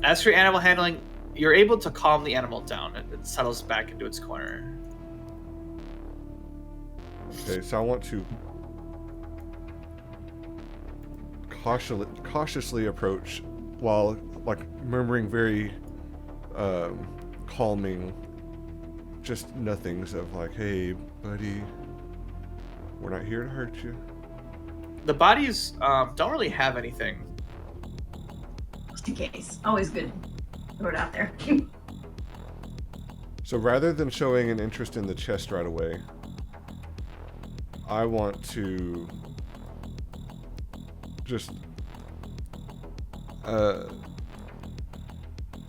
As for your animal handling, you're able to calm the animal down. It settles back into its corner. Okay, so I want to cautiously approach while like murmuring very calming just nothings of like, hey buddy, we're not here to hurt you. The bodies don't really have anything. Just in case. Always good to throw it out there. So rather than showing an interest in the chest right away, I want to just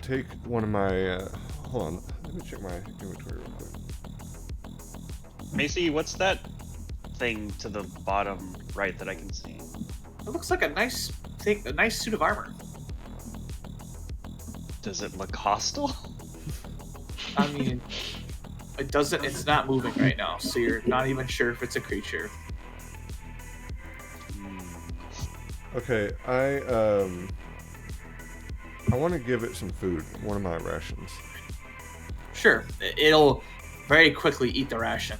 take one of my hold on, let me check my inventory real quick. Macy, what's that thing to the bottom right that I can see? It looks like a nice thing, a nice suit of armor. Does it look hostile? I mean, it doesn't. It's not moving right now, so you're not even sure if it's a creature. Okay, I want to give it some food, one of my rations. Sure, it'll very quickly eat the ration.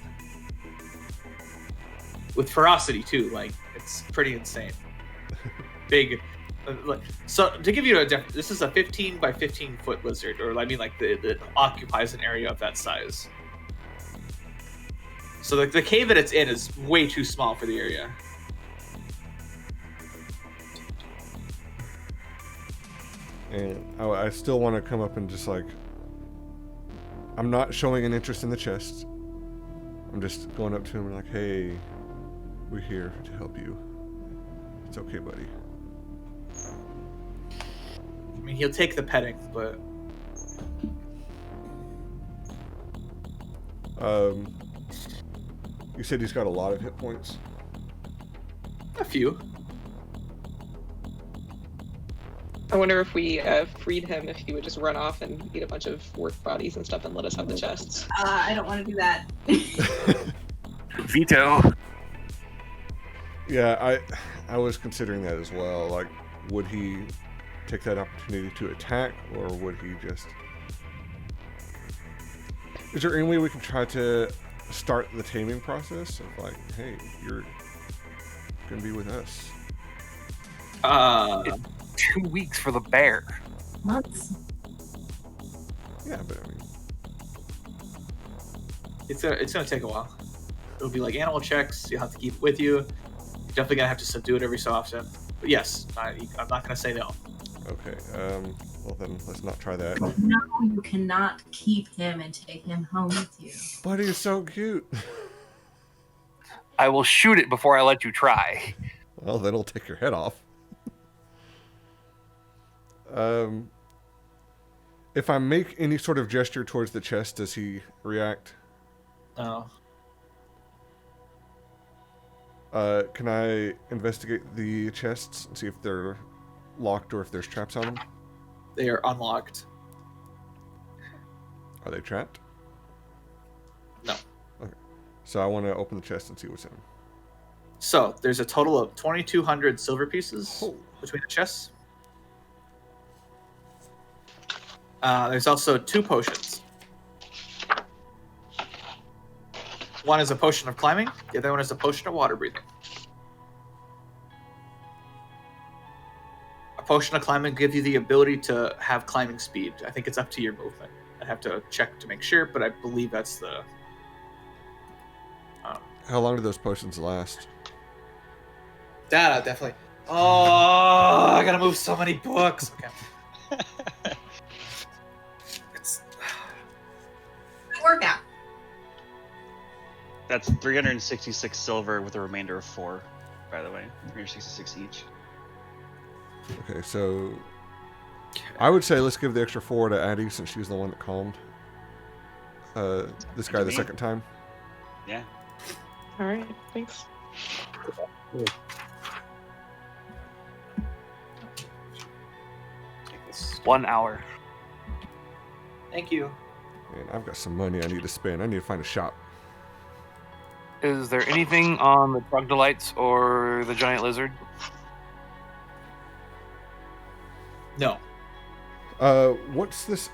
With ferocity too, like it's pretty insane. Big. So to give you this is a 15 by 15 foot lizard, or I mean, like it occupies an area of that size. So the cave that it's in is way too small for the area. And I still want to come up and just like, I'm not showing an interest in the chest. I'm just going up to him and like, hey, we're here to help you. It's okay, buddy. I mean, he'll take the petting, but you said he's got a lot of hit points. a few. I wonder if we freed him, if he would just run off and eat a bunch of work bodies and stuff and let us have the chests. I don't want to do that. Veto. Yeah, I was considering that as well. Like, would he take that opportunity to attack, or would he just... Is there any way we can try to start the taming process of like, hey, you're gonna be with us? 2 weeks for the bear. Months. Yeah, but I mean, It's gonna take a while. It'll be like animal checks. You'll have to keep it with you. You're definitely gonna have to subdue it every so often. But yes, I'm not gonna say no. okay. Well then, let's not try that. No, you cannot keep him and take him home with you. Buddy is so cute. I will shoot it before I let you try. Well, then it'll take your head off. If I make any sort of gesture towards the chest, does he react? No. Can I investigate the chests and see if they're locked or if there's traps on them? They are unlocked. Are they trapped? No. Okay. So I want to open the chest and see what's in them. So there's a total of 2,200 silver pieces Oh. between the chests. There's also 2 potions. One is a potion of climbing. The other one is a potion of water breathing. A potion of climbing gives you the ability to have climbing speed. I think it's up to your movement. I have to check to make sure, but I believe that's the... How long do those potions last? That definitely... Oh, I gotta move so many books. Okay. It's... Good workout. That's 366 silver with a remainder of 4, by the way. 366 each. Okay, so I would say let's give the extra 4 to Addie since she's the one that calmed this guy the second time. Yeah. All right, thanks. 1 hour. Thank you. Man, I've got some money I need to spend. I need to find a shop. Is there anything on the troglodytes or the giant lizard? No. What's this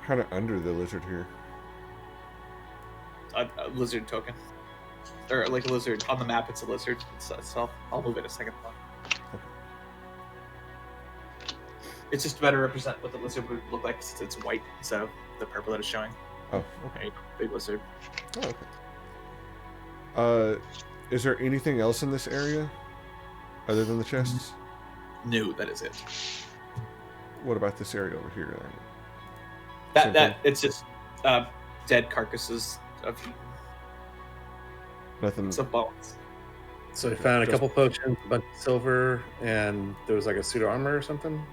kind of under the lizard here? A lizard token. Or like a lizard. On the map, it's a lizard itself. I'll move it in a second. It's just to better represent what the lizard would look like since it's white instead of the purple that it's showing. Oh, okay. Big lizard. Oh, okay. Is there anything else in this area other than the chests? No, that is it. What about this area over here? That it's just dead carcasses of nothing. some bones. So we found a couple potions, a bunch of silver, and there was like a suit of armor or something.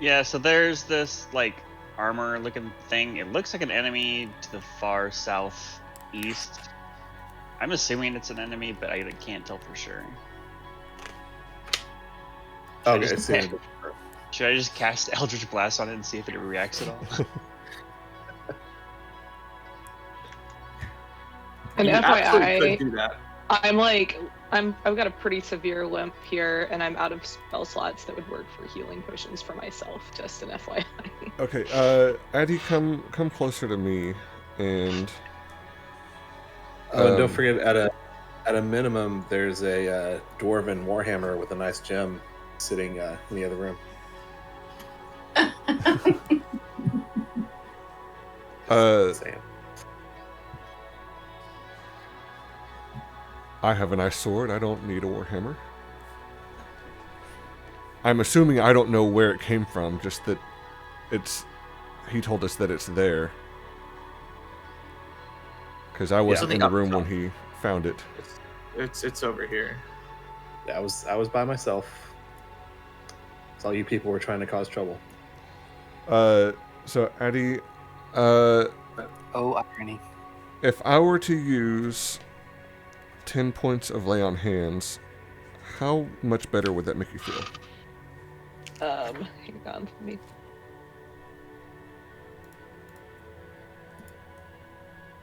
Yeah, so there's this like armor looking thing. It looks like an enemy to the far southeast. I'm assuming it's an enemy, but I can't tell for sure. Okay, I see. Should I just cast Eldritch Blast on it and see if it reacts at all? And You absolutely FYI, could do that. I've got a pretty severe limp here, and I'm out of spell slots that would work for healing potions for myself. Just an FYI. Okay, Addy, come closer to me, and Oh, and don't forget, at a minimum, there's a dwarven warhammer with a nice gem sitting in the other room. Saying. I have a nice sword. I don't need a warhammer. I'm assuming I don't know where it came from, just that it's... He told us that it's there. Because I wasn't in the room when he found it. It's over here. Yeah, I was by myself. It's all you people were trying to cause trouble. So Addy, Oh, irony. if I were to use 10 points of lay on hands, how much better would that make you feel? Hang on, let me.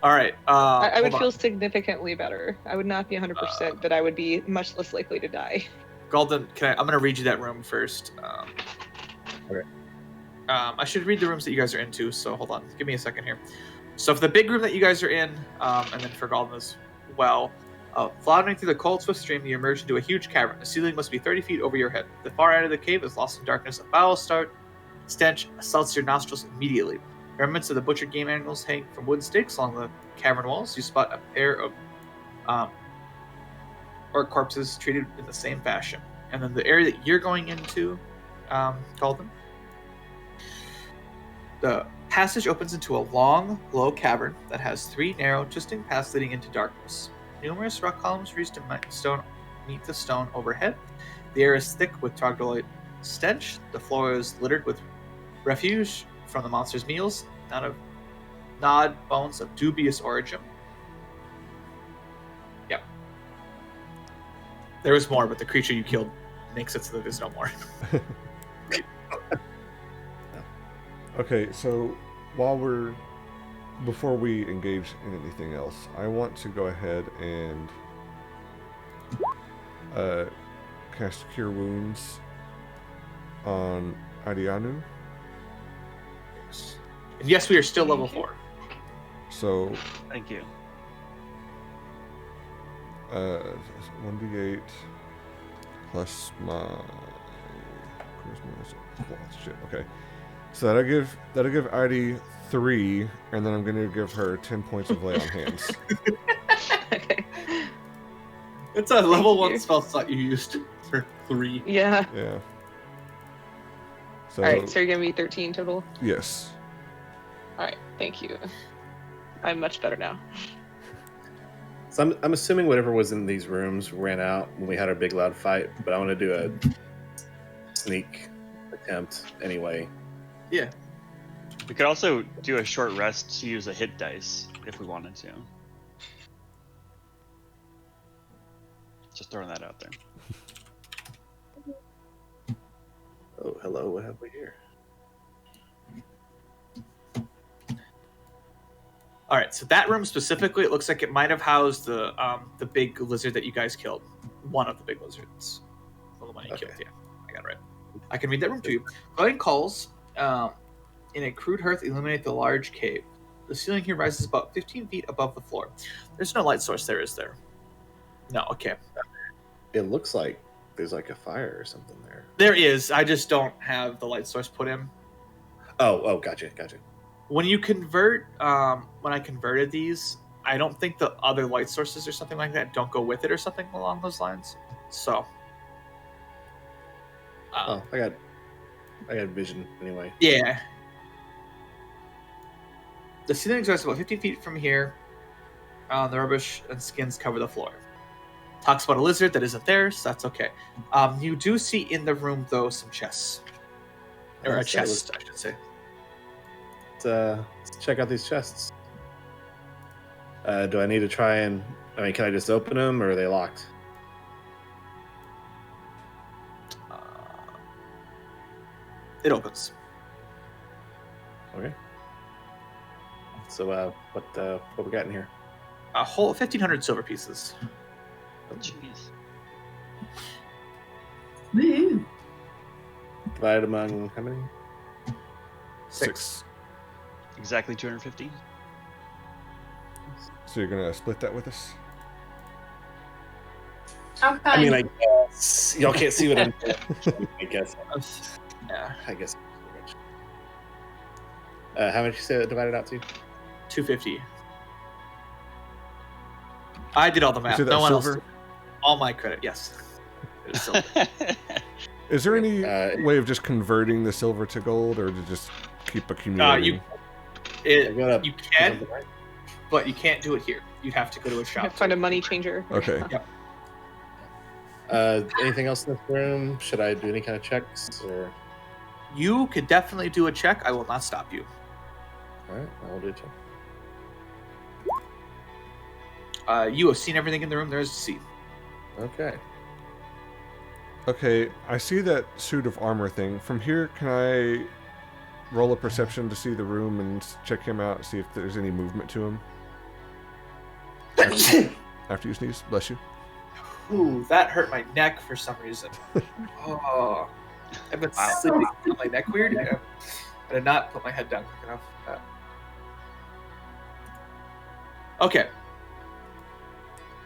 All right. I would hold feel on. significantly better. I would not be 100%, but I would be much less likely to die. Golden, I'm going to read you that room first. Okay. I should read the rooms that you guys are into, so hold on. Give me a second here. So for the big room that you guys are in, and then for Golden as well, floundering through the cold, swift stream, you emerge into a huge cavern. The ceiling must be 30 feet over your head. The far end of the cave is lost in darkness. A foul stench assaults your nostrils immediately. Remnants of the butchered game animals hang from wooden stakes along the cavern walls. You spot a pair of orc corpses treated in the same fashion. And then the area that you're going into, Golden, the passage opens into a long, low cavern that has 3 narrow, twisting paths leading into darkness. Numerous rock columns reach to meet the stone overhead. The air is thick with troglodyte stench. The floor is littered with refuse from the monster's meals, gnawed bones of dubious origin. Yep. There is more, but the creature you killed makes it so that there's no more. Okay, so before we engage in anything else, I want to go ahead and cast Cure Wounds on Adianu. And yes, we are still level 4. So, Thank you. 1d8 plus my charisma. Shit. Okay. So that'll give Ivy 3, and then I'm gonna give her 10 points of lay on hands. Okay. It's a level Thank 1 you. spell slot you used for 3. Yeah. Yeah. So Alright, so you're giving me 13 total? yes. Alright, thank you. I'm much better now. So I'm assuming whatever was in these rooms ran out when we had our big loud fight, but I want to do a sneak attempt anyway. Yeah. We could also do a short rest to use a hit dice if we wanted to. Just throwing that out there. Oh, hello, what have we here? All right, so that room specifically, it looks like it might have housed the big lizard that you guys killed. One of the big lizards. Well, the one you Okay. killed, yeah. I got it right. I can read that room to you. Glowing coals In a crude hearth, illuminate the large cave. The ceiling here rises about 15 feet above the floor. There's no light source there, is there? No, okay. It looks like there's like a fire or something there. There is. I just don't have the light source put in. Oh, gotcha. When you convert, when I converted these, I don't think the other light sources or something like that don't go with it or something along those lines. So. I got vision anyway. Yeah. The ceiling starts about 15 feet from here. The rubbish and skins cover the floor. Talks about a lizard that isn't there, so that's okay. You do see in the room, though, some chests. Or a chest, I should say. Let's check out these chests. Do I need to try and... I mean, can I just open them, or are they locked? It opens. Okay. So, what we got in here? A whole 1,500 silver pieces. Jeez. Woo! Divided among how many? 6. Exactly 250. So you're gonna split that with us? Okay. I mean, I guess y'all can't see what I'm doing. I guess. Yeah. I guess. How much you say that divided out to? 250. I did all the math. Is it that No one else. silver? Did. All my credit, yes. It was silver. Is there any way of just converting the silver to gold, or to just keep accumulating? You can, but you can't do it here. You'd have to go to a shop. Find a money changer. Okay. Yep. Anything else in this room? Should I do any kind of checks? Or You could definitely do a check. I will not stop you. all right, I'll do a check. You have seen everything in the room there is to see. Okay. Okay, I see that suit of armor thing. From here, can I roll a perception to see the room and check him out, see if there's any movement to him? After you sneeze, bless you. Ooh, that hurt my neck for some reason. Oh, I've been sleeping on my neck weird. Yeah. I did not put my head down quick enough for that. Okay.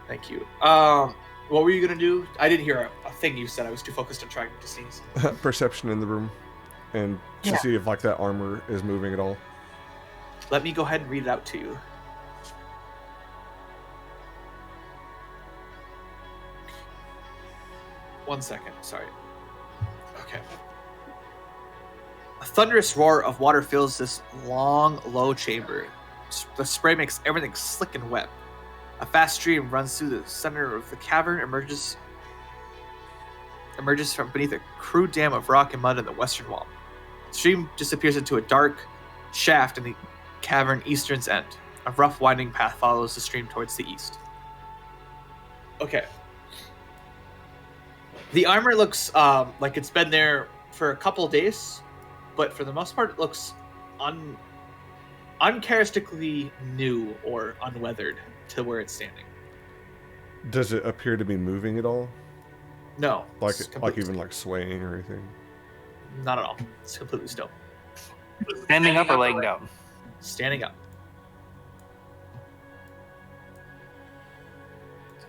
Thank you. What were you gonna do? I didn't hear a thing you said. I was too focused on trying to sneeze. Perception in the room, and to see if like that armor is moving at all. Let me go ahead and read it out to you. One second, sorry. Okay. A thunderous roar of water fills this long, low chamber. The spray makes everything slick and wet. A fast stream runs through the center of the cavern, emerges from beneath a crude dam of rock and mud in the western wall. The stream disappears into a dark shaft in the cavern eastern's end. A rough winding path follows the stream towards the east. Okay. The armor looks like it's been there for a couple days, but for the most part it looks uncharacteristically new or unweathered to where it's standing. Does it appear to be moving at all? No. Like it's like completely even like swaying or anything? still. Not at all. It's completely still. Standing up or laying down? Standing up.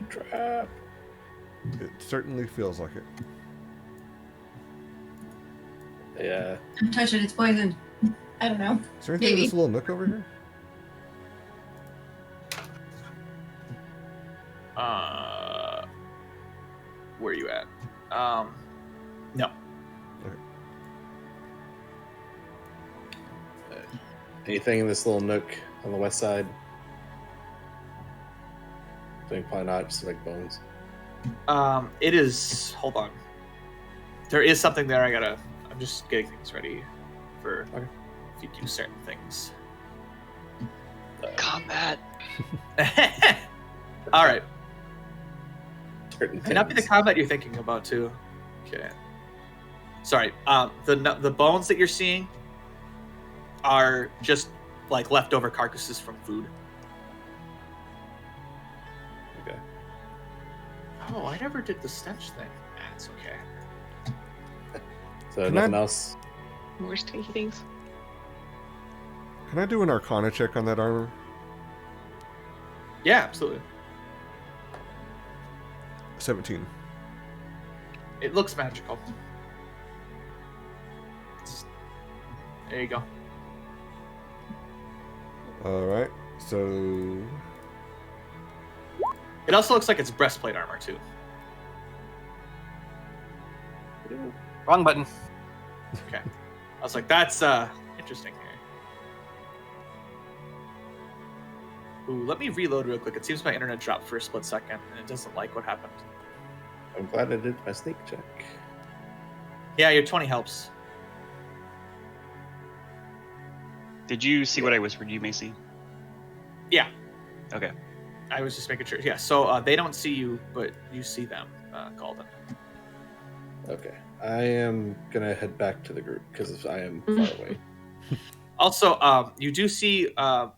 Trap. It certainly feels like it. Yeah. Don't touch it, it's poisoned. I don't know. Is there anything in Maybe. this little nook over here? Where are you at? No. Anything in this little nook on the west side? I think probably not. Just like bones. It is. Hold on. There is something there. I'm just getting things ready for if you do certain things. Combat. All right. Certain May not be the things. combat you're thinking about too. Okay. Sorry. The bones that you're seeing are just like leftover carcasses from food. Okay. Oh, I never did the stench thing. That's okay. So Can nothing I- else. More sticky things. Can I do an Arcana check on that armor? Yeah, absolutely. 17. It looks magical. There you go. All right. So It also looks like it's breastplate armor too. Wrong button. Okay. I was like, that's interesting here. Ooh, let me reload real quick. It seems my internet dropped for a split second, and it doesn't like what happened. I'm glad I did my sneak check. Yeah, your 20 helps. Did you see what I whispered you, Macy? Yeah. Okay. I was just making sure. Yeah, so they don't see you, but you see them, Galden. Okay. I am gonna head back to the group because I am far away. Also, you do see to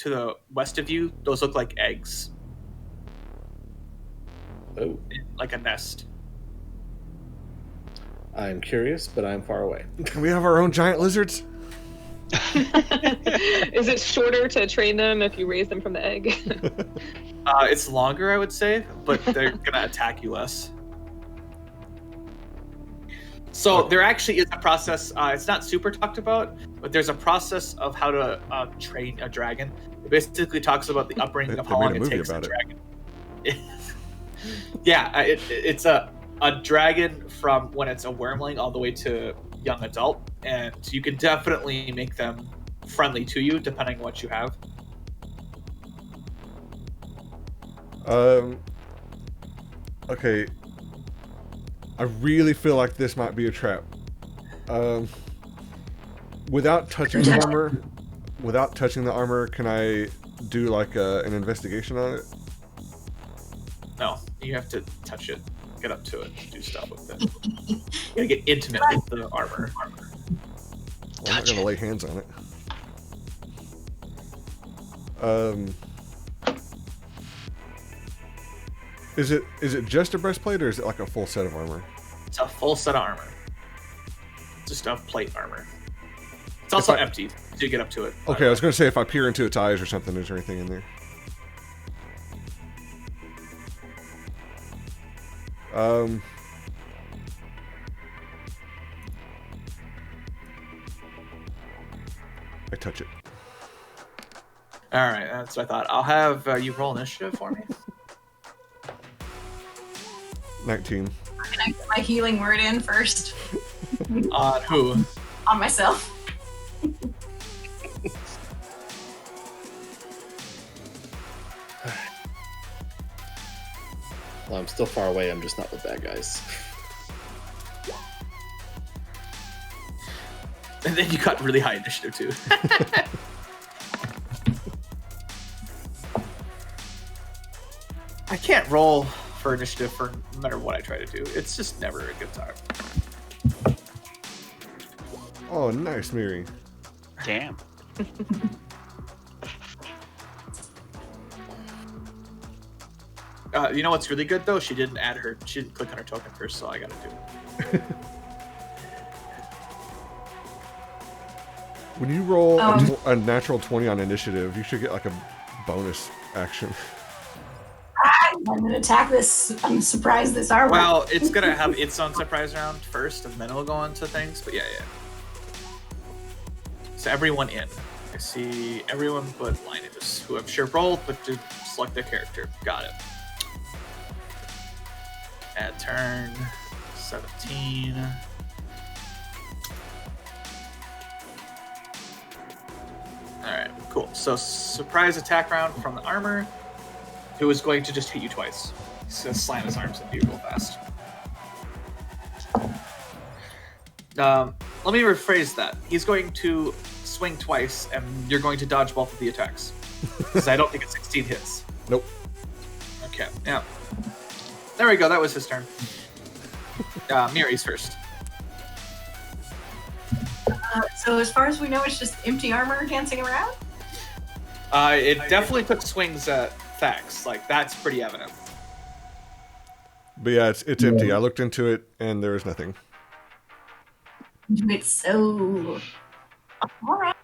the west of you, those look like eggs, Oh, like a nest. I'm curious, but I'm far away. can we have our own giant lizards? Is it shorter to train them if you raise them from the egg? It's longer, I would say, but they're gonna attack you less. So there actually is a process. It's not super talked about, but there's a process of how to train a dragon. It basically talks about the upbringing of They how made long a it movie takes a about it. dragon. Yeah, it's a dragon from when it's a wormling all the way to young adult, and you can definitely make them friendly to you depending on what you have. Okay. I really feel like this might be a trap. Without touching the armor, can I do like an investigation on it? No, you have to touch it, get up to it, do stuff with it. You gotta get intimate with the armor. Well, I'm not gonna lay hands on it. Is it just a breastplate, or is it like a full set of armor? It's a full set of armor. Just a plate armor. It's also empty, so you get up to it. Okay, I was gonna say if I peer into its eyes or something, is there anything in there? I touch it. All right, that's what I thought. I'll have you roll initiative for me. 19. Can I get my healing word in first? On who? On myself. Well, I'm still far away. I'm just not with bad guys. And then you got really high initiative too. I can't roll for initiative for no matter what I try to do. It's just never a good time. Oh, nice, Miri. Damn. You know what's really good though? She didn't click on her token first, so I gotta do it. When you roll a natural 20 on initiative, you should get like a bonus action. I'm gonna attack this. I'm surprised this armor. Well, it's gonna have its own surprise round first, and then it'll go on to things. But yeah. So everyone in. I see everyone but Linus, who I'm sure rolled, but did select their character. Got it. Add turn 17. Alright, cool. So surprise attack round from the armor, who is going to just hit you twice. He's gonna slam his arms into you real fast. Let me rephrase that. He's going to swing twice, and you're going to dodge both of the attacks. Because I don't think it's 16 hits. Nope. Okay, yeah. There we go, that was his turn. Miri's first. So as far as we know, it's just empty armor dancing around? It definitely took swings at Thax. Like, that's pretty evident. But yeah, it's empty. I looked into it, and there was nothing. do it so. All right.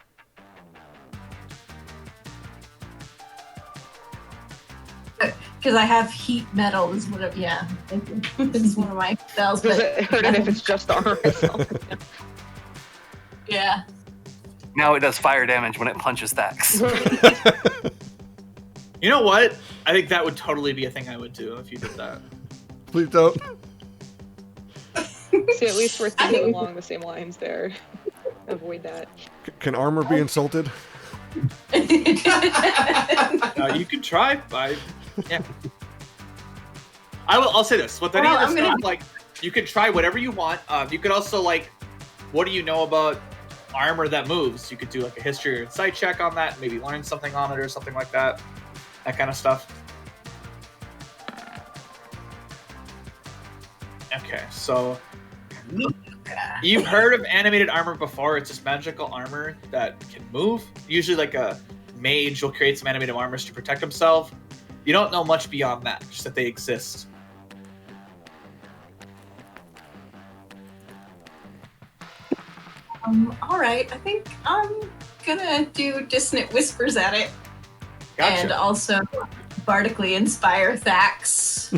Because I have heat metal is what it, yeah. It's one of my spells. Does But it hurt it if it's just armor itself? yeah. Now it does fire damage when it punches Thax. You know what? I think that would totally be a thing I would do if you did that. Please don't. See, at least we're thinking along the same lines there. Avoid that. Can armor be insulted? You can try. Yeah. I'll say this. With any Well, of I'm the gonna- stuff, like, you can try whatever you want. You could also, like, what do you know about armor that moves? You could do, like, a history or insight check on that, maybe learn something on it or something like that. That kind of stuff. Okay, so you've heard of animated armor before. It's just magical armor that can move. Usually, like a mage will create some animated armors to protect himself. You don't know much beyond that, just that they exist. All right. I think I'm gonna do Dissonant Whispers at it. Gotcha. And also bardically inspire Thax.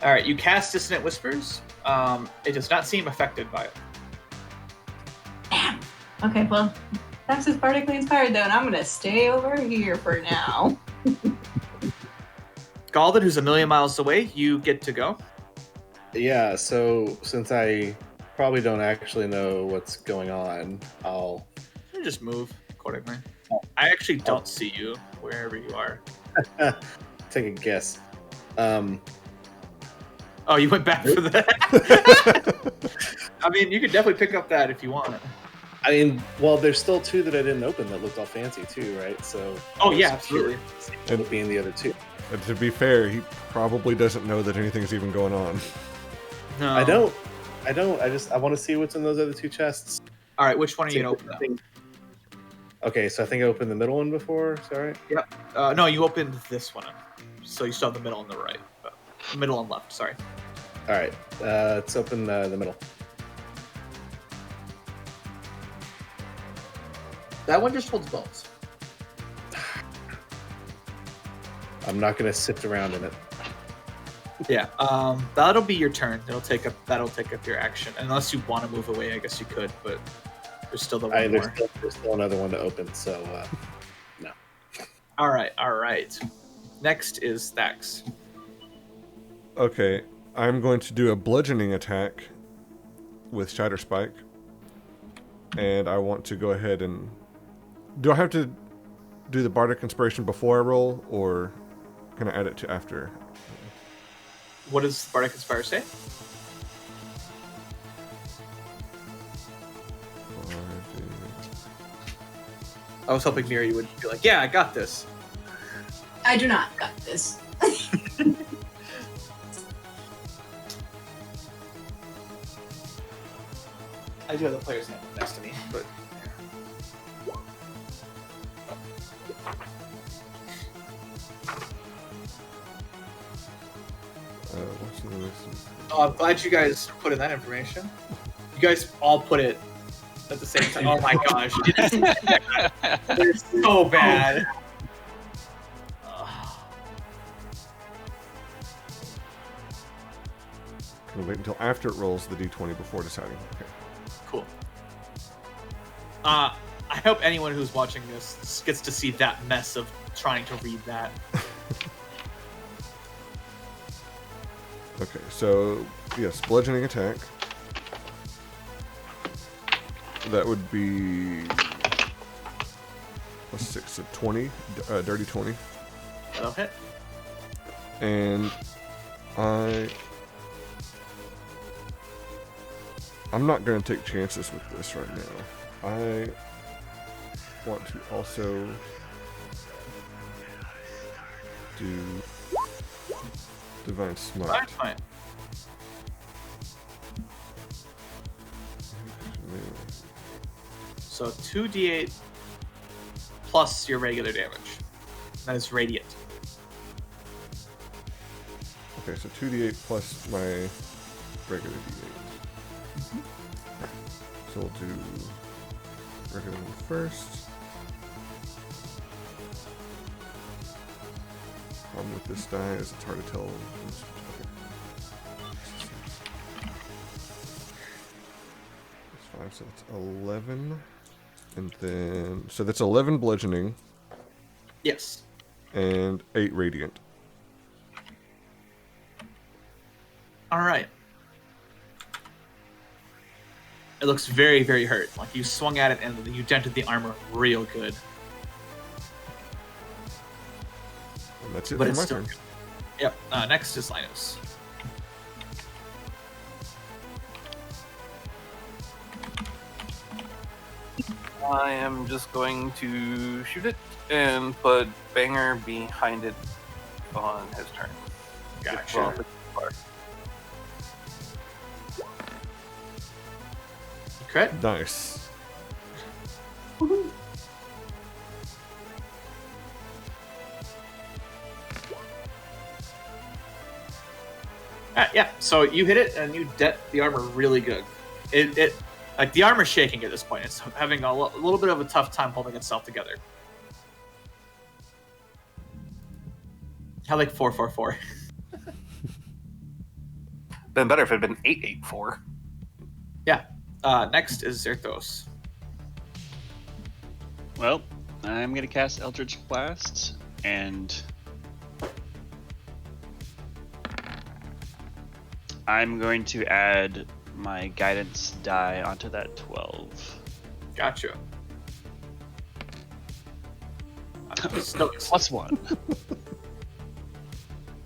All right, you cast Dissonant Whispers. It does not seem affected by it. Damn. Okay, well, Thax is bardically inspired though, and I'm gonna stay over here for now. Galden, who's a million miles away, you get to go. Yeah, so since I probably don't actually know what's going on, I'll You just move accordingly. I actually don't see you wherever you are. take a guess. Oh, you went back for that? I mean, you could definitely pick up that if you want. I mean, well, there's still two that I didn't open that looked all fancy too, right? So. Oh, I yeah, was curious absolutely. what being the other two. And to be fair, he probably doesn't know that anything's even going on. No. I don't. I want to see what's in those other two chests. All right, which one are you going to open up? Okay, so I think I opened the middle one before. Is that right? No, you opened this one up. So you still have the middle and the right. Middle and left, sorry. All right, let's open the middle. That one just holds bones. I'm not gonna sift around in it. Yeah, that'll be your turn. That'll take up your action. Unless you want to move away, I guess you could, but there's still the one more. There's still another one to open, so no. All right. Next is Thax. Okay, I'm going to do a bludgeoning attack with Shatter Spike. And I want to go ahead and... Do I have to do the Bardic Inspiration before I roll, or can I add it to after? What does Bardic Inspire say? I was hoping Miri would be like, yeah, I got this. I do not got this. I do have the player's name next to me, but... What's the list? Oh, I'm glad you guys put in that information. You guys all put it at the same time. Oh my gosh. They're so bad. Can we wait until after it rolls the d20 before deciding? Okay. Cool. I hope anyone who's watching this gets to see that mess of trying to read that. Okay, so, yes, bludgeoning attack. That would be... a 6, so 20, dirty 20. That'll hit. And I'm not going to take chances with this right now. I want to also do Divine Smite. Fine. So 2d8 plus your regular damage. That is radiant. Okay, so 2d8 plus my regular d8. So we'll do regular one first. Problem with this die is it's hard to tell. That's 5, so that's 11. And then, so that's 11 bludgeoning Yes. and 8 radiant. All right. It looks very, very hurt. Like you swung at it and you dented the armor real good. And that's it But for it's my still turn. good. Yep. Next is Linus. I am just going to shoot it and put Banger behind it on his turn. Gotcha. Well, if it's far. Crit? Nice. Yeah. So you hit it and you dent the armor really good. It like the armor's shaking at this point. It's having a little bit of a tough time holding itself together. I like 444. Been better if it had been 884. Yeah. Next is Zerthos. Well, I'm gonna cast Eldritch Blast, and I'm going to add my guidance die onto that 12. Gotcha. Snooks. +1.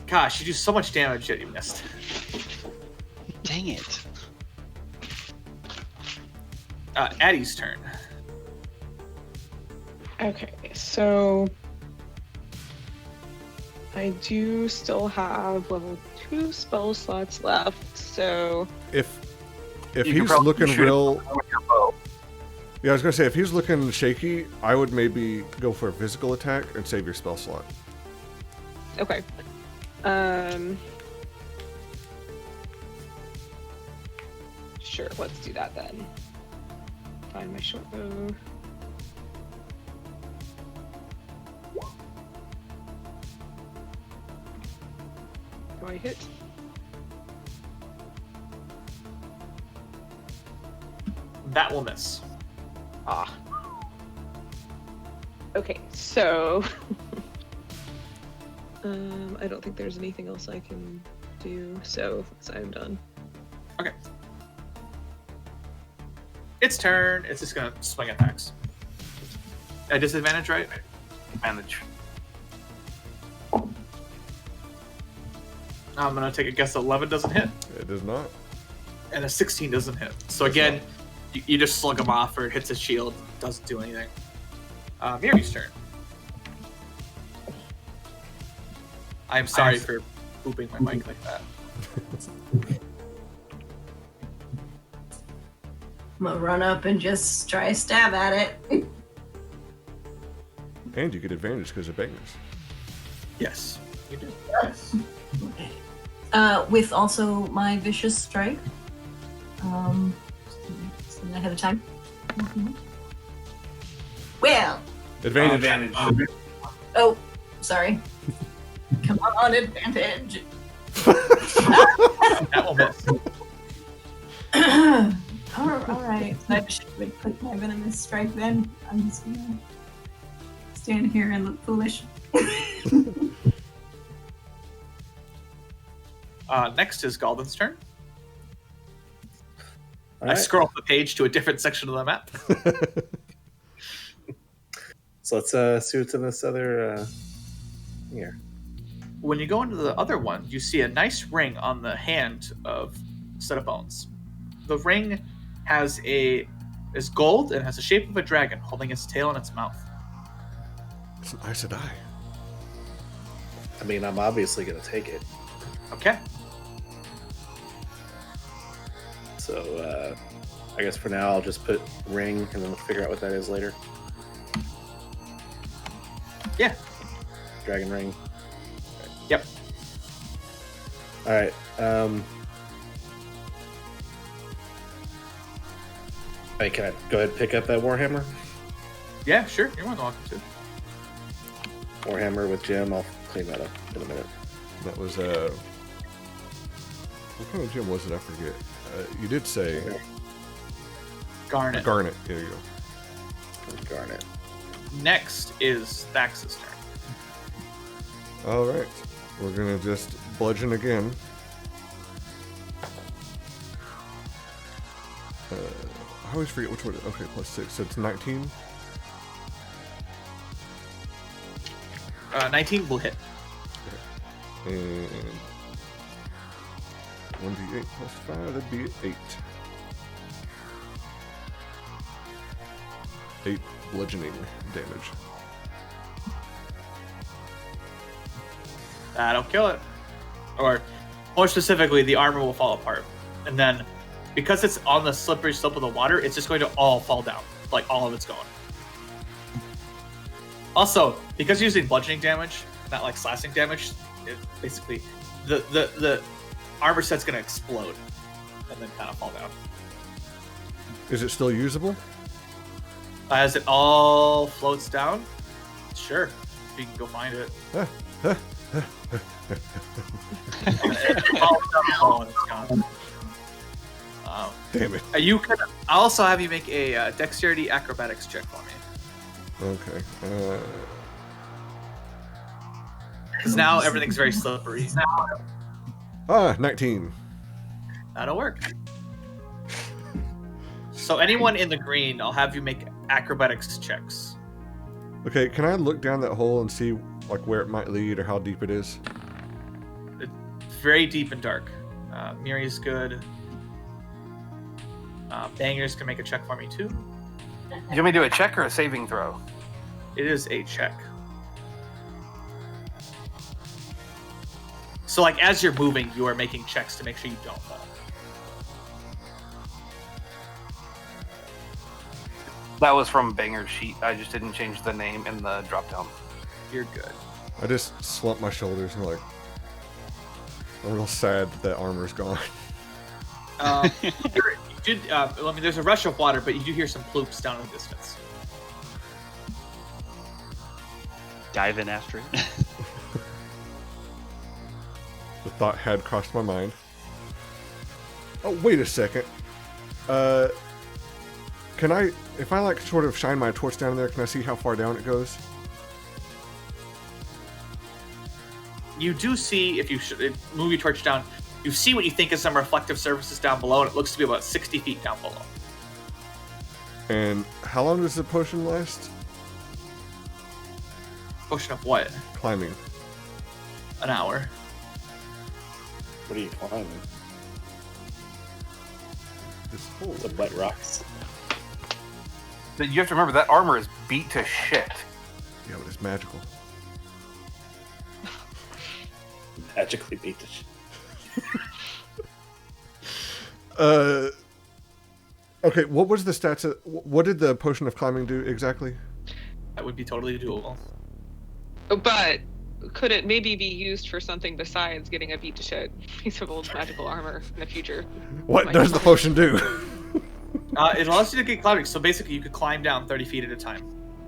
Gosh, you do so much damage that you missed. Dang it. Addie's turn. Okay, so I do still have level 2 spell slots left, so If You can he's probably looking shoot it real, with your bow. yeah, I was gonna say if he's looking shaky, I would maybe go for a physical attack and save your spell slot. okay. Sure, let's do that then. Find my short bow. Do I hit? That will miss. Ah. Okay, so I don't think there's anything else I can do, so I'm done. Okay. Its turn. It's just gonna swing at Thax. At disadvantage, right? Advantage. I'm gonna take a guess. 11 doesn't hit, It does not. and a 16 doesn't hit. So again, you just slug him off, or it hits his shield. Doesn't do anything. Miri's turn. I'm sorry for booping my mic like that. I'm gonna run up and just try a stab at it. And you get advantage because of bangers. Yes, you do. With also my vicious strike. Something ahead of time. Well, Advantage. oh, sorry. Come on, advantage. That will miss. All right. I should put my venomous strike then. I'm just gonna stand here and look foolish. Next is Galden's turn. All I right. scroll the page to a different section of the map. So let's see what's in this other here. When you go into the other one, you see a nice ring on the hand of a set of bones. The ring is gold and has the shape of a dragon holding its tail in its mouth. It's an Aes Sedai. I mean, I'm obviously gonna take it. Okay. So I guess for now I'll just put ring and then we'll figure out what that is later. Yeah. Dragon ring. Yep. All right. Hey, can I go ahead and pick up that Warhammer? Yeah, sure. You're more than welcome to. Warhammer with Jim. I'll clean that up in a minute. That was what kind of gem was it? I forget. You did say Garnet. garnet. Here you go. Garnet. Next is Thax's turn. All right, we're gonna just bludgeon again. I always forget which one. Okay, +6. So it's 19. 19 will hit. And 1d8 +5. That'd be 8. 8 bludgeoning damage. That'll kill it. Or, more specifically, the armor will fall apart. And then, because it's on the slippery slope of the water, it's just going to all fall down. Like, all of it's going. Also, because you're using bludgeoning damage, not like slashing damage, it basically, the armor set's going to explode. And then kind of fall down. Is it still usable? As it all floats down, sure. You can go find it. Damn it. You can. I'll also have you make a dexterity acrobatics check for me. Okay. Because now everything's very slippery. 19. That'll work. So anyone in the green, I'll have you make acrobatics checks. Okay, can I look down that hole and see like where it might lead or how deep it is? It's very deep and dark. Miri's good. Bangers can make a check for me too. You want me to do a check or a saving throw? It is a check. So like as you're moving, you are making checks to make sure you don't fall. That was from Banger's sheet. I just didn't change the name in the drop down. You're good. I just slump my shoulders and like, I'm real sad that armor's gone. There's a rush of water, but you do hear some ploops down in the distance. Dive in after it. The thought had crossed my mind. Oh, wait a second. Can I, if I like sort of shine my torch down there, can I see how far down it goes? You do see, if you move your torch down, you see what you think is some reflective surfaces down below, and it looks to be about 60 feet down below. And how long does the potion last? Potion of what? Climbing. An hour. What are you climbing? This hole. The wet rocks. But you have to remember that armor is beat to shit. Yeah, but it's magical. Magically beat the shit. Okay, what was the stats? What did the potion of climbing do exactly? That would be totally doable. But could it maybe be used for something besides getting a beat to shit piece of old magical armor in the future? What does the potion do? It allows you to get climbing. So basically, you could climb down 30 feet at a time.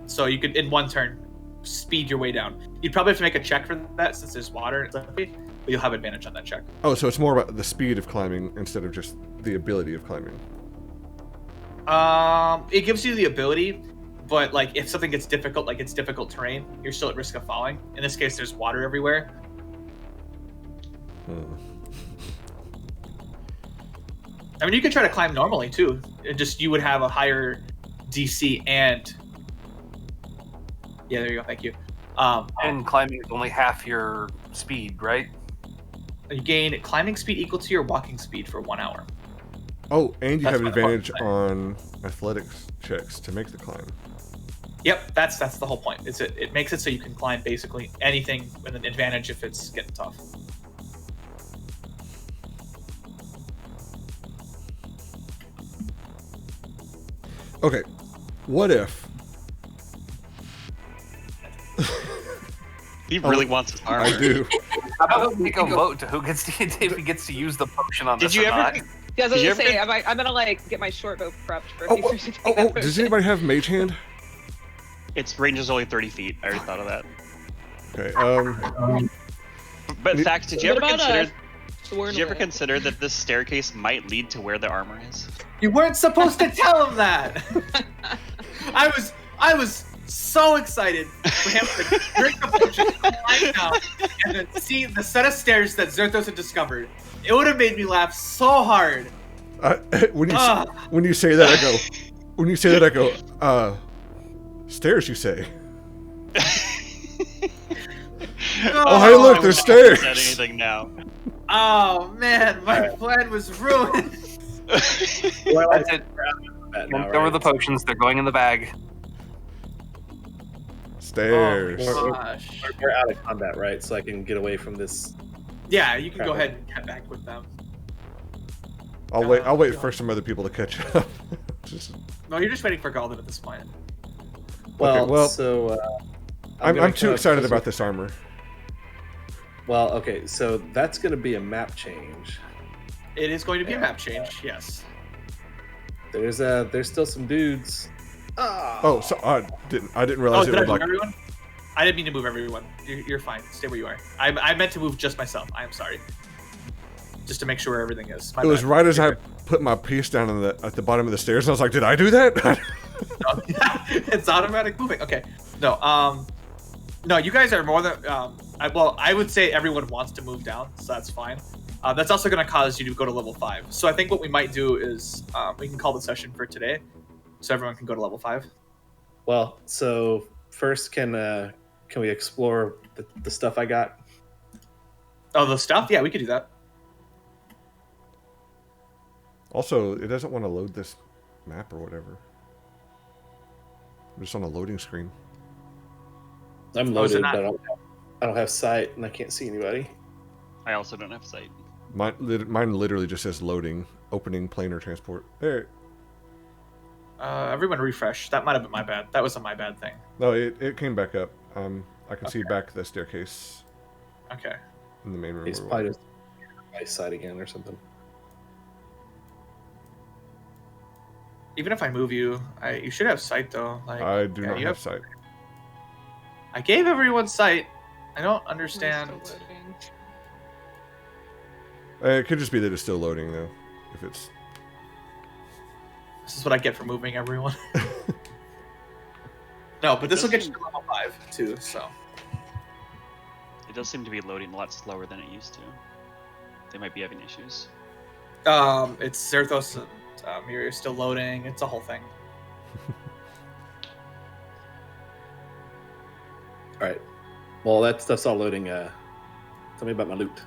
So you could, in one turn, speed your way down. You'd probably have to make a check for that since there's water and stuff, but you'll have advantage on that check. Oh, so it's more about the speed of climbing instead of just the ability of climbing. It gives you the ability, but like if something gets difficult, like it's difficult terrain, you're still at risk of falling. In this case, there's water everywhere. I mean, you could try to climb normally too. It just you would have a higher DC and yeah, there you go. Thank you. And climbing is only half your speed, right? You gain climbing speed equal to your walking speed for 1 hour. Oh, and you That's have what advantage I'm on athletics checks to make the climb. Yep, that's the whole point. It makes it so you can climb basically anything with an advantage if it's getting tough. Okay, what if? He really wants his armor. I do. How about we make a vote to who gets to if he gets to use the potion on this Did you or ever? not? Yeah, I was Did you gonna ever say, get- I'm gonna like get my short bow prepped for Oh, if oh, you take oh, that oh, does potion. anybody have Mage Hand? Its range is only 30 feet. I already thought of that. Okay. But Did- Thax, did you What ever about consider? Thorn Did you ever Whip? consider that this staircase might lead to where the armor is? You weren't supposed to tell him that. I was so excited for him to drink the potion, climb down, and then see the set of stairs that Zerthos had discovered. It would have made me laugh so hard. When you Ugh. when you say that, I go. Stairs, you say? Oh, hey, look, I there's won't have stairs. said anything now. Oh man, my plan was ruined. Well, That's it. that now, Over right? the potions. They're going in the bag. Stairs. Oh my gosh. We're out of combat, right? So I can get away from this. Yeah, you can go ahead and head back with them. I'll wait for some other people to catch up. Just, No, you're just waiting for Galden at this point. Well, well, so I'm gonna too come excited closer- about this armor. Well, okay, so that's going to be a map change. It is going to be a map change, yes. There's still some dudes. Oh, so I didn't Oh, realize did it I would move like. everyone? I didn't mean to move everyone. You're fine. Stay where you are. I meant to move just myself. I am sorry. Just to make sure where everything is. My It was bad. right as I put my piece down at the bottom of the stairs, and I was like, "Did I do that?" It's automatic moving. Okay. No, you guys are more than. I would say everyone wants to move down, so that's fine. That's also going to cause you to go to level 5. So I think what we might do is we can call the session for today, so everyone can go to level 5. Well, so first, can we explore the stuff I got? Oh, the stuff? Yeah, we could do that. Also, it doesn't want to load this map or whatever. I'm just on a loading screen. I'm Oh, is it loaded, not- but I don't have sight, and I can't see anybody. I also don't have sight. Mine literally just says loading, opening planar transport. There. Everyone refresh. That might have been my bad. That was a my bad thing. No, it came back up. I can see back the staircase Okay. in the main room. He's or probably just my sight again or something. Even if I move you, you should have sight though. Like I do not you have sight. I gave everyone sight. I don't We're understand. still loading. It could just be that it's still loading though. If it's This is what I get for moving everyone. No, but this will get you to level 5 too. So It does seem to be loading a lot slower than it used to. They might be having issues. it's Zerthos and Miri are still loading. It's a whole thing. All right. Well, that stuff's all loading. Tell me about my loot.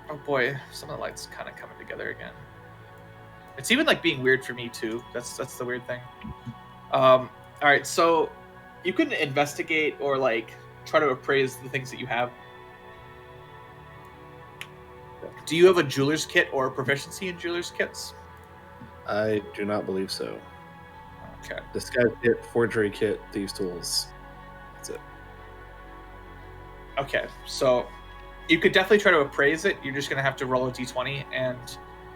Oh boy, some of the lights kind of coming together again. It's even like being weird for me too. That's the weird thing. All right, so you can investigate or like try to appraise the things that you have. Do you have a jeweler's kit or a proficiency in jeweler's kits? I do not believe so. Okay. Disguise kit, forgery kit, thieves' tools. That's it. Okay, so you could definitely try to appraise it. You're just gonna have to roll a d20, and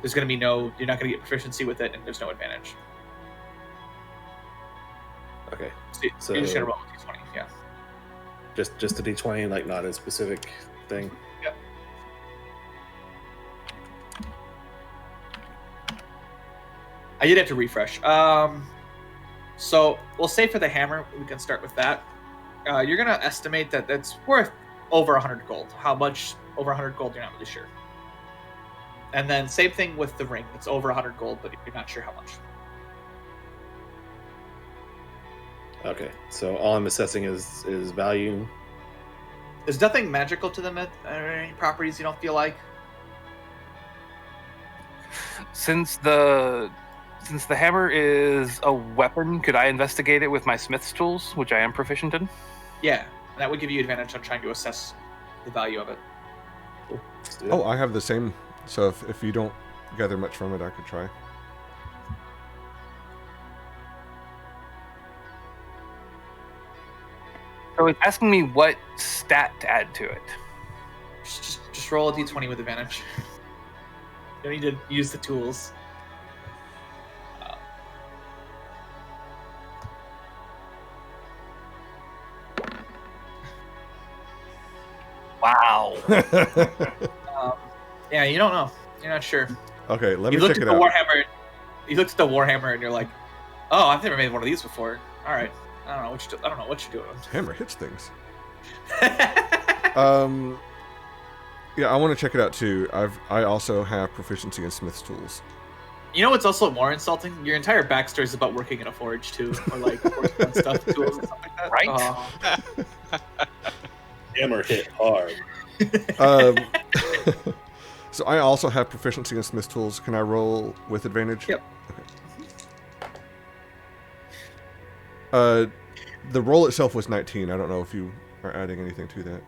there's gonna be you're not gonna get proficiency with it, and there's no advantage. Okay. So you're just gonna roll a d20, yeah. Just a d20, like not a specific thing. Yep. I did have to refresh. So we'll say for the hammer, we can start with that. You're gonna estimate that that's worth over 100 gold. How much over 100 gold, you're not really sure. And then same thing with the ring. It's over 100 gold, but you're not sure how much. Okay. So all I'm assessing is value. There's nothing magical to them, or any properties you don't feel like. Since the hammer is a weapon, could I investigate it with my smith's tools, which I am proficient in? Yeah, that would give you advantage on trying to assess the value of it. Cool. Let's do that. Oh, I have the same. So if you don't gather much from it, I could try. So it's asking me what stat to add to it. Just roll a d20 with advantage. You don't need to use the tools. Wow. Yeah, you don't know. You're not sure. Okay, let You me looked check at it the out. Warhammer. You looked at the Warhammer, and you're like, "Oh, I've never made one of these before." All right, I don't know what you're doing. Hammer hits things. Yeah, I want to check it out too. I also have proficiency in Smith's tools. You know what's also more insulting? Your entire backstory is about working in a forge too, or like working on stuff, tools, and stuff like that. Right? Oh. Hammer hit hard. So I also have proficiency in Smith's tools. Can I roll with advantage? Yep. Okay. The roll itself was 19. I don't know if you are adding anything to that.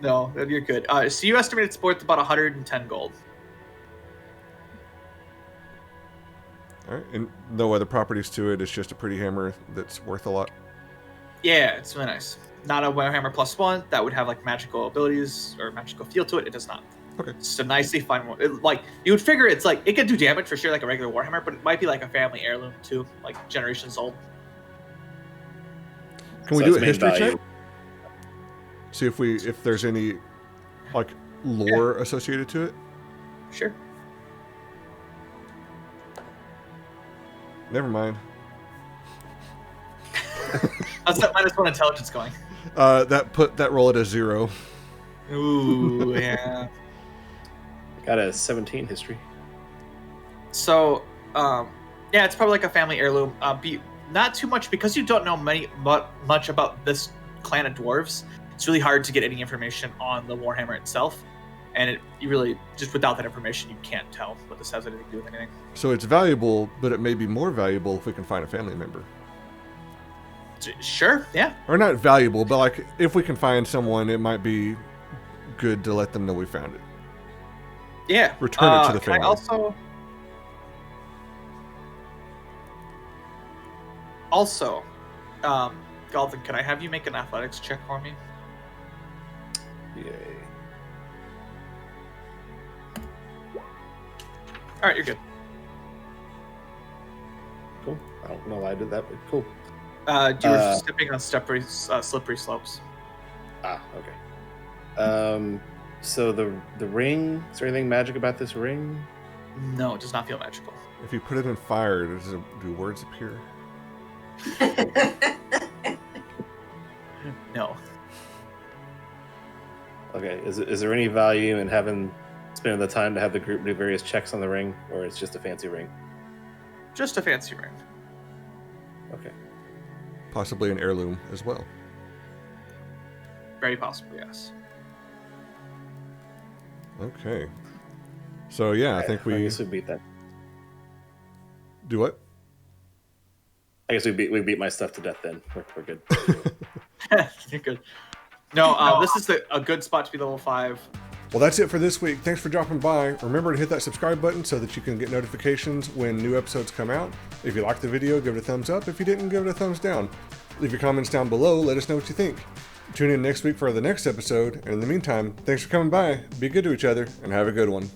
No, you're good. So you estimate it's worth about 110 gold. All right, and no other properties to it. It's just a pretty hammer that's worth a lot. Yeah, it's really nice. Not a Warhammer +1 that would have like magical abilities or magical feel to it. It does not. Okay. It's just a nicely fine one. Like you would figure, it's like it could do damage for sure, like a regular Warhammer, but it might be like a family heirloom too, like generations old. Can we So do a it's main history value. check? See if there's any like lore associated to it. Sure. Never mind. How's that -1 intelligence going? That roll at a 0. Ooh, yeah. Got a 17 history. So, yeah, it's probably like a family heirloom. Not too much because you don't know much about this clan of dwarves. It's really hard to get any information on the Warhammer itself, and you really just without that information you can't tell what this has anything to do with anything. So it's valuable, but it may be more valuable if we can find a family member. Sure, yeah. Or not valuable, but like if we can find someone, it might be good to let them know we found it. Yeah. Return it to the family. Can I also, Galvin, can I have you make an athletics check for me? Yay. All right, you're good. Cool. I don't know why I did that, but cool. You were stepping on slippery slopes. Ah, okay. So the ring, is there anything magic about this ring? No, it does not feel magical. If you put it in fire, do words appear? No. Okay. Is there any value in spending the time to have the group do various checks on the ring, or it's just a fancy ring? Just a fancy ring. Okay. Possibly an heirloom as well. Very possible, yes. Okay. So yeah, I think I we guess we beat that. do what? I guess we beat my stuff to death. Then we're good. You're good. No, this is a good spot to be level 5. Well, that's it for this week. Thanks for dropping by. Remember to hit that subscribe button so that you can get notifications when new episodes come out. If you liked the video, give it a thumbs up. If you didn't, give it a thumbs down. Leave your comments down below. Let us know what you think. Tune in next week for the next episode. And in the meantime, thanks for coming by. Be good to each other and have a good one.